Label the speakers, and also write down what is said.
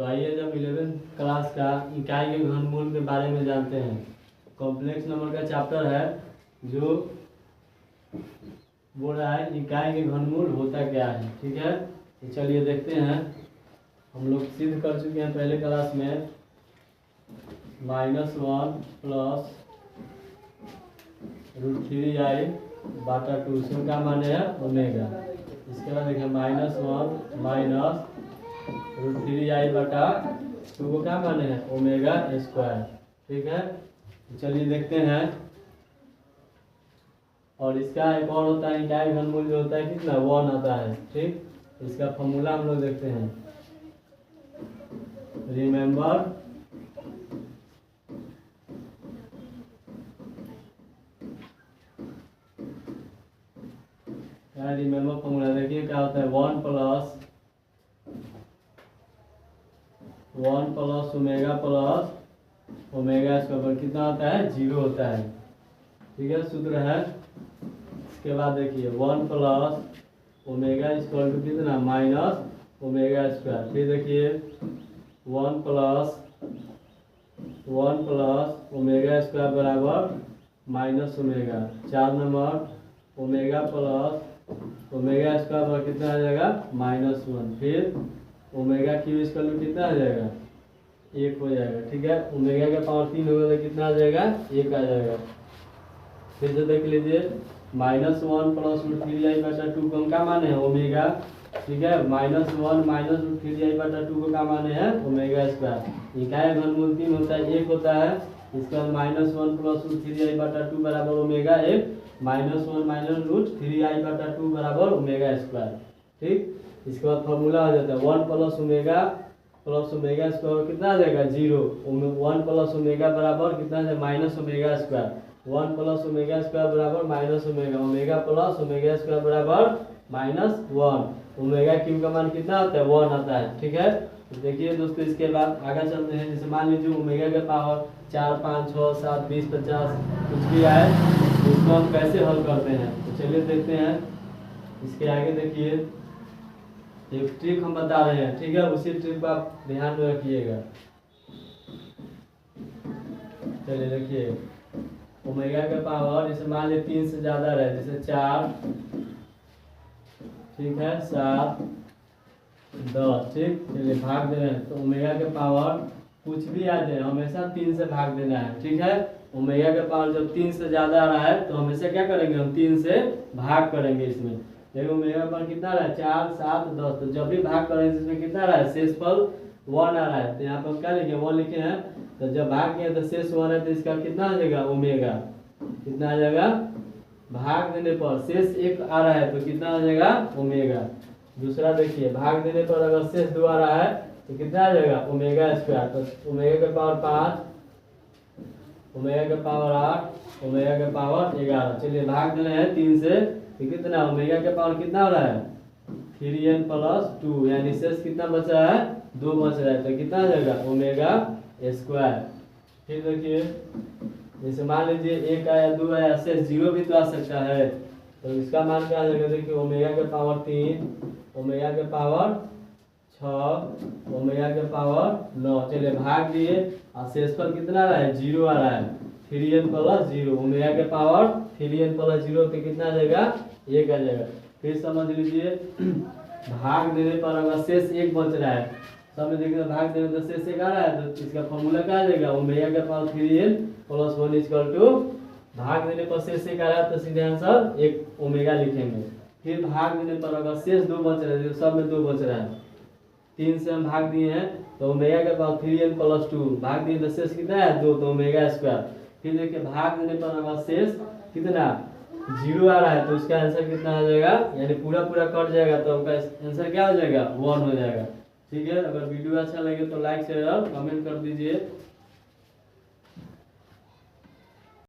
Speaker 1: तो आइए जब 11th क्लास का इकाई के घनमूल के बारे में जानते हैं। कॉम्प्लेक्स नंबर का चैप्टर है जो बोल रहा है इकाई के घनमूल होता क्या है। ठीक है, तो चलिए देखते हैं। हम लोग सिद्ध कर चुके हैं पहले क्लास में -1 प्लस √3i/2 इसमें क्या माने है ओमेगा। इसके बाद देखिए -1 माइनस √3i/2 को क्या माने हैं ओमेगा स्क्वायर। ठीक है, चलिए देखते हैं। और इसका एक और होता है इकाई घनमूल जो होता है कितना 1 आता है। ठीक, इसका फॉर्मूला हम लोग देखते हैं। रिमेंबर फॉर्मूला देखिए क्या होता है 1 प्लस ओमेगा स्क्वायर कितना होता है 0 होता है। ठीक है, सूत्र है। इसके बाद देखिए 1 प्लस ओमेगा इक्वल टू कितना माइनस ओमेगा स्क्वायर। फिर देखिए 1 प्लस ओमेगा स्क्वायर बराबर minus omega. 4 number omega plus omega square बराबर कितना आ जाएगा -1। फिर ओमेगा क्यू स्क्वायर कितना आ जाएगा 1 हो जाएगा। ठीक है, ओमेगा का पावर 3 होगा तो कितना आ जाएगा 1 आ जाएगा। फिर से देख लीजिए -1 प्लस √3i/2 को क्या माने हैं ओमेगा। ठीक है, -1 माइनस √3i/2 को क्या माने हैं ओमेगा स्क्वायर। इकाई घनमूल 3 होता है 1 होता है। इसके बाद -1 प्लस √3i/2 बराबर ओमेगा 1 -1 माइनस √3i/2 बराबर ओमेगा स्क्वायर। ठीक, इसके बाद फॉर्मूला आ जाता है 1 प्लस ओमेगा स्क्वायर कितना आ जाएगा 0। 1 प्लस ओमेगा बराबर कितना आ जाएगा minus omega square. 1 plus omega square बराबर minus omega plus omega square बराबर -1। ओमेगा क्यू का मान कितना आता है 1 आता है। ठीक है, तो देखिए दोस्तों इसके बाद आगे चलते हैं। जैसे मान लीजिए ओमेगा का पावर 4 5 6 7 20 50 कुछ भी आए तो उसको हम कैसे हल करते हैं। तो चलिए देखते हैं। इसके आगे देखिए एक ट्रिक हम बता रहे हैं। ठीक है, उसी ट्रिक को आप ध्यान में रखिएगा। चलिए देखिए ओमेगा का पावर जैसे मान लीजिए 3 से ज़्यादा रहे, जैसे 4, ठीक है 7 10। ठीक, चलिए भाग दे रहे हैं तो ओमेगा के पावर कुछ भी आ जाए हमेशा 3 से भाग देना है। ठीक है, ओमेगा का पावर जब 3 से ज़्यादा आ रहा है तो हमेशा क्या करेंगे हम 3 से भाग करेंगे। इसमें देखो ओमेगा पर कितना रहा है 4 7 10, तो जब भी भाग करेंगे इसमें कितना रहा है शेषफल 1 आ रहा है। तो यहाँ पर हम क्या लिखे 1 लिखे हैं। तो जब भाग किया तो शेष 1 है तो इसका कितना आ जाएगा ओमेगा कितना आ जाएगा। भाग देने पर शेष 1 आ रहा है तो कितना आ जाएगा ओमेगा। दूसरा देखिए भाग देने पर अगर शेष 2 आ रहा है तो कितना आ जाएगा ओमेगा स्क्वायर। तो ओमेगा का पावर 5, ओमेगा का पावर 8, ओमेगा का पावर 11। चलिए भाग देने हैं 3 से तो कितना ओमेगा का पावर कितना हो रहा है 3n + 2, यानी शेष कितना बच रहा है 2 बच रहा है। तो कितना आ जाएगा ओमेगा स्क्वायर। फिर देखिए जैसे मान लीजिए 1 आया 2 आया शेष 0 भी तो आ सकता है। तो इसका मान क्या आ जाएगा देखिए ओमेगा के पावर 3, ओमेगा के पावर 6, ओमेगा के पावर 9। चलिए भाग दिए और शेषफल कितना आ रहा है 0 आ रहा है 3n + 0। ओमेगा के पावर 3n + 0 तो कितना आ जाएगा 1 आ जाएगा। फिर समझ लीजिए भाग देने पर अगर शेष 1 बच रहा है, सब देखिए भाग देने तो शेष 1 आ रहा है तो इसका फॉर्मूला क्या आ जाएगा ओमेगा के पावर 3n + 1 इक्वल टू भाग देने पर शेष 1 आ रहा है तो सीधे आंसर 1 ओमेगा लिखेंगे। फिर भाग देने पर अगर शेष 2 बच रहा है तो सब में 2 बच रहा है, 3 से हम भाग दिए हैं तो ओमेगा के पावर 3n + 2 भाग दिए तो शेष कितना है 2 तो ओमेगा स्क्वायर। फिर देखिए भाग देने पर अगर शेष कितना 0 आ रहा है तो उसका आंसर कितना आ जाएगा, यानी पूरा कट जाएगा तो उसका आंसर क्या हो जाएगा 1 हो जाएगा। ठीक है, अगर वीडियो अच्छा लगे तो लाइक शेयर और कमेंट कर दीजिए।